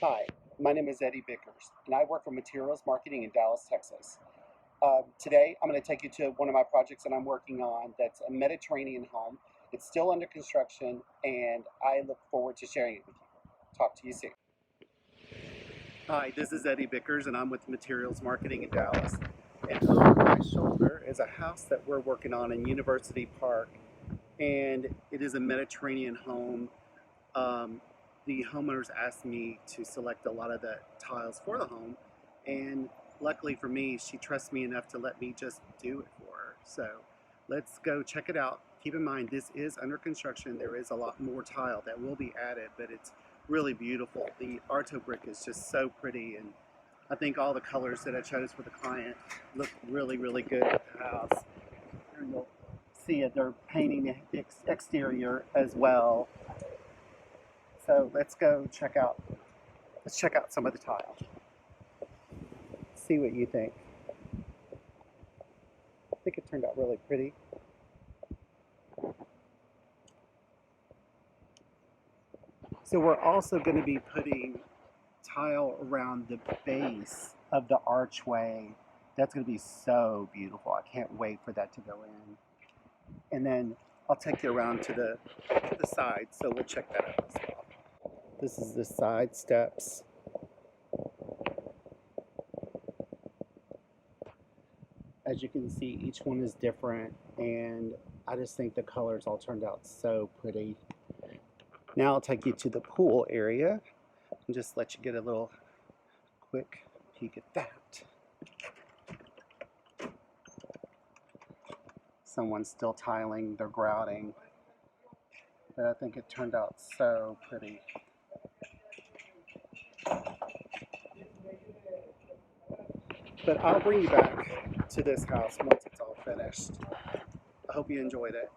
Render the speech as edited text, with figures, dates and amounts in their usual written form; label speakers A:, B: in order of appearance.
A: Hi, my name is Eddie Bickers, and I work for Materials Marketing in Dallas, Texas. Today, I'm going to take you to one of my projects that I'm working on that's a Mediterranean home. It's still under construction, and I look forward to sharing it with you. Talk to you soon. Hi, this is Eddie Bickers, and I'm with Materials Marketing in Dallas. And over my shoulder is a house that we're working on in University Park, and it is a Mediterranean home. Um, the homeowners asked me to select a lot of the tiles for the home, and luckily for me, she trusts me enough to let me just do it for her. So let's go check it out. Keep in mind, this is under construction. There is a lot more tile that will be added, but it's really beautiful. The Arto brick is just so pretty, and I think all the colors that I chose for the client look really, really good at the house. Here you'll see it, they're painting the exterior as well. So let's check out some of the tile. See what you think. I think it turned out really pretty. So we're also going to be putting tile around the base of the archway. That's going to be so beautiful. I can't wait for that to go in. And then I'll take you around to the side, so we'll check that out as well. This is the side steps. As you can see, each one is different, and I just think the colors all turned out so pretty. Now I'll take you to the pool area and just let you get a little quick peek at that. Someone's still tiling, they're grouting, but I think it turned out so pretty. But I'll bring you back to this house once it's all finished. I hope you enjoyed it.